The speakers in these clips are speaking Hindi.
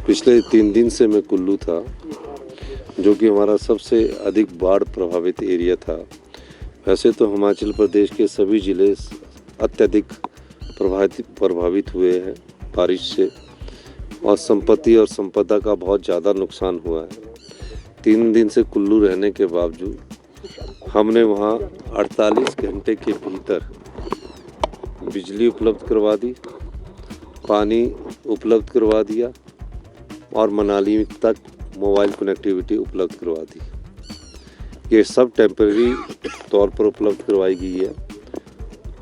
पिछले 3 दिन से मैं कुल्लू था, जो कि हमारा सबसे अधिक बाढ़ प्रभावित एरिया था। वैसे तो हिमाचल प्रदेश के सभी ज़िले अत्यधिक प्रभावित हुए हैं बारिश से, और संपत्ति और संपदा का बहुत ज़्यादा नुकसान हुआ है। 3 दिन से कुल्लू रहने के बावजूद हमने वहाँ 48 घंटे के भीतर बिजली उपलब्ध करवा दी, पानी उपलब्ध करवा दिया और मनाली तक मोबाइल कनेक्टिविटी उपलब्ध करवा दी। ये सब टेम्परेरी तौर पर उपलब्ध करवाई गई है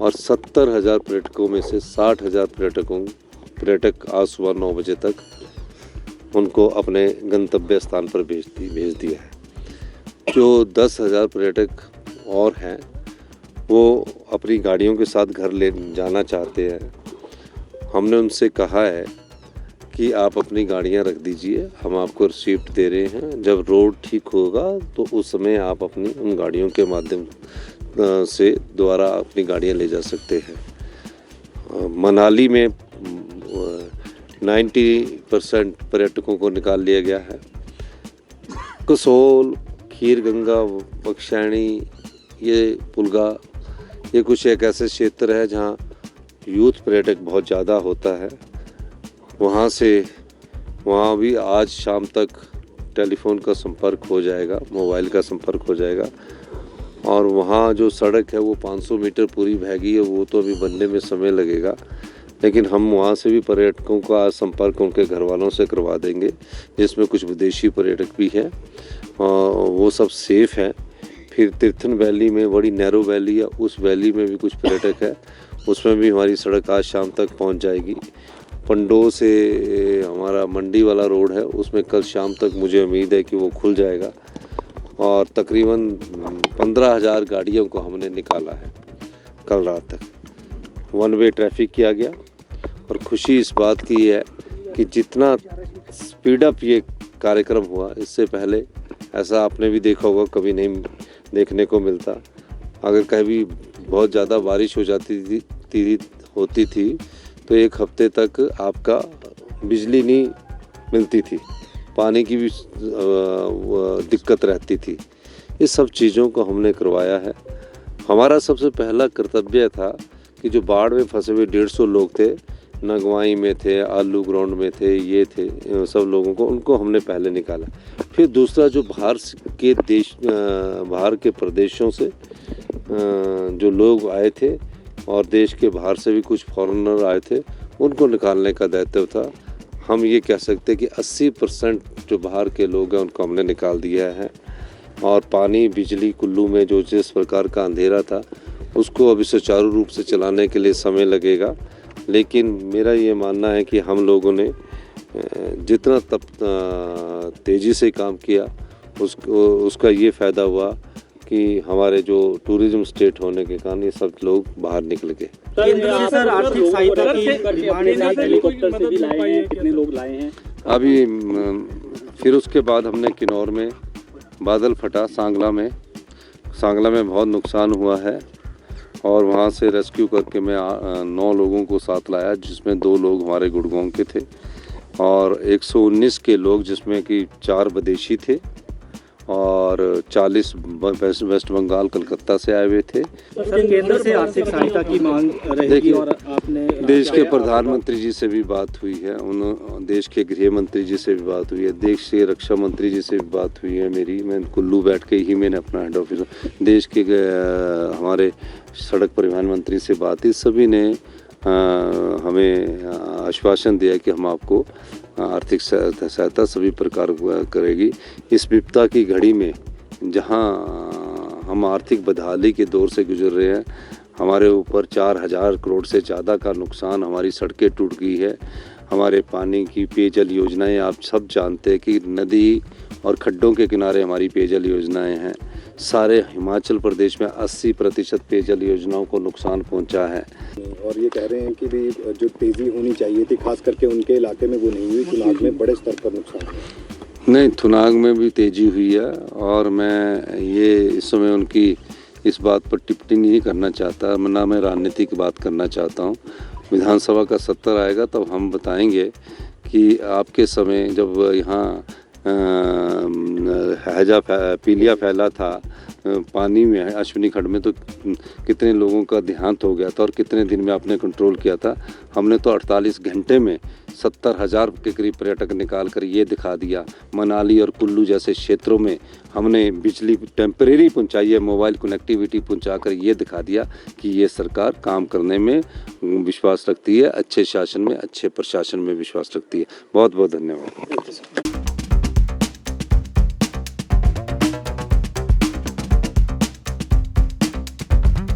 और 70,000 पर्यटकों में से 60,000 पर्यटक आज सुबह 9 बजे तक उनको अपने गंतव्य स्थान पर भेज दिया है। जो 10,000 पर्यटक और हैं वो अपनी गाड़ियों के साथ घर ले जाना चाहते हैं। हमने उनसे कहा है कि आप अपनी गाड़ियां रख दीजिए, हम आपको रिसीप्ट दे रहे हैं। जब रोड ठीक होगा तो उस समय आप अपनी उन गाड़ियों के माध्यम से दोबारा अपनी गाड़ियां ले जा सकते हैं। मनाली में 90% पर्यटकों को निकाल लिया गया है। कसोल, खीरगंगा, बख्शैनी, ये पुलगा, ये कुछ एक ऐसे क्षेत्र है जहाँ यूथ पर्यटक बहुत ज़्यादा होता है। वहाँ भी आज शाम तक टेलीफोन का संपर्क हो जाएगा, मोबाइल का संपर्क हो जाएगा। और वहाँ जो सड़क है वो 500 मीटर पूरी बह गई है, वो तो अभी बनने में समय लगेगा, लेकिन हम वहाँ से भी पर्यटकों का संपर्क उनके घर वालों से करवा देंगे, जिसमें कुछ विदेशी पर्यटक भी हैं और वो सब सेफ़ हैं। फिर तीर्थन वैली में बड़ी नैरो वैली है, उस वैली में भी कुछ पर्यटक है, उसमें भी हमारी सड़क आज शाम तक पहुंच जाएगी। पंडो से हमारा मंडी वाला रोड है, उसमें कल शाम तक मुझे उम्मीद है कि वो खुल जाएगा और तकरीबन 15,000 गाड़ियों को हमने निकाला है कल रात तक। 1 वे ट्रैफिक किया गया और खुशी इस बात की है कि जितना स्पीड अप ये कार्यक्रम हुआ, इससे पहले ऐसा आपने भी देखा होगा, कभी नहीं देखने को मिलता। अगर कभी बहुत ज़्यादा बारिश हो होती थी तो 1 हफ्ते तक आपका बिजली नहीं मिलती थी, पानी की भी दिक्कत रहती थी। ये सब चीज़ों को हमने करवाया है। हमारा सबसे पहला कर्तव्य था कि जो बाढ़ में फंसे हुए 150 लोग थे, नगवाई में थे, आलू ग्राउंड में थे, ये थे, सब लोगों को उनको हमने पहले निकाला। फिर दूसरा जो बाहर के प्रदेशों से जो लोग आए थे और देश के बाहर से भी कुछ फॉरेनर आए थे, उनको निकालने का दायित्व था। हम ये कह सकते हैं कि 80% जो बाहर के लोग हैं उनको हमने निकाल दिया है। और पानी, बिजली कुल्लू में जो जिस प्रकार का अंधेरा था, उसको अभी सुचारू रूप से चलाने के लिए समय लगेगा, लेकिन मेरा ये मानना है कि हम लोगों ने जितना तेज़ी से काम किया उसका ये फ़ायदा हुआ कि हमारे जो टूरिज़्म स्टेट होने के कारण ये सब लोग बाहर निकल गए। सर, आर्थिक सहायता की हेलीकॉप्टर से भी लाए हैं, कितने लोग लाए हैं? अभी फिर उसके बाद हमने किन्नौर में बादल फटा, सांगला में बहुत नुकसान हुआ है और वहाँ से रेस्क्यू करके मैं 9 लोगों को साथ लाया, जिसमें 2 लोग हमारे गुड़गांव के थे और 119 के लोग, जिसमें कि 4 विदेशी थे और 40 वेस्ट बंगाल, कलकत्ता से आए हुए थे। सर, केंद्र से आर्थिक सहायता की मांग रहेगी और आपने देश के प्रधानमंत्री जी से भी बात हुई है, देश के गृह मंत्री जी से भी बात हुई है, देश के रक्षा मंत्री जी से भी बात हुई है मेरी। मैं कुल्लू बैठ के ही मैंने अपना हेड ऑफिस, देश के हमारे सड़क परिवहन मंत्री से बात की। सभी ने हमें आश्वासन दिया कि हम आपको आर्थिक सहायता सभी प्रकार करेगी। इस विपदा की घड़ी में जहां हम आर्थिक बदहाली के दौर से गुजर रहे हैं, हमारे ऊपर 4,000 करोड़ से ज़्यादा का नुकसान, हमारी सड़कें टूट गई है, हमारे पानी की पेयजल योजनाएं, आप सब जानते हैं कि नदी और खड्डों के किनारे हमारी पेयजल योजनाएं हैं। सारे हिमाचल प्रदेश में 80% पेयजल योजनाओं को नुकसान पहुंचा है। और ये कह रहे हैं कि भी जो तेज़ी होनी चाहिए थी, खास करके उनके इलाके में, वो नहीं हुई। थुनाग में बड़े स्तर पर नुकसान हुआ। नहीं, थुनाग में भी तेज़ी हुई है और मैं ये इस समय उनकी इस बात पर टिप्पणी नहीं करना चाहता, ना मैं राजनीति की बात करना चाहता हूँ। विधानसभा का सत्र आएगा तब हम बताएंगे कि आपके समय जब यहाँ हैजा पीलिया फैला था पानी में अश्विनी खड्ड में, तो कितने लोगों का देहांत हो गया था और कितने दिन में आपने कंट्रोल किया था। हमने तो 48 घंटे में 70,000 के करीब पर्यटक निकाल कर ये दिखा दिया। मनाली और कुल्लू जैसे क्षेत्रों में हमने बिजली टेम्परेरी पहुंचाई है, मोबाइल कनेक्टिविटी पहुंचाकर ये दिखा दिया कि ये सरकार काम करने में विश्वास रखती है, अच्छे शासन में, अच्छे प्रशासन में विश्वास रखती है। बहुत बहुत धन्यवाद।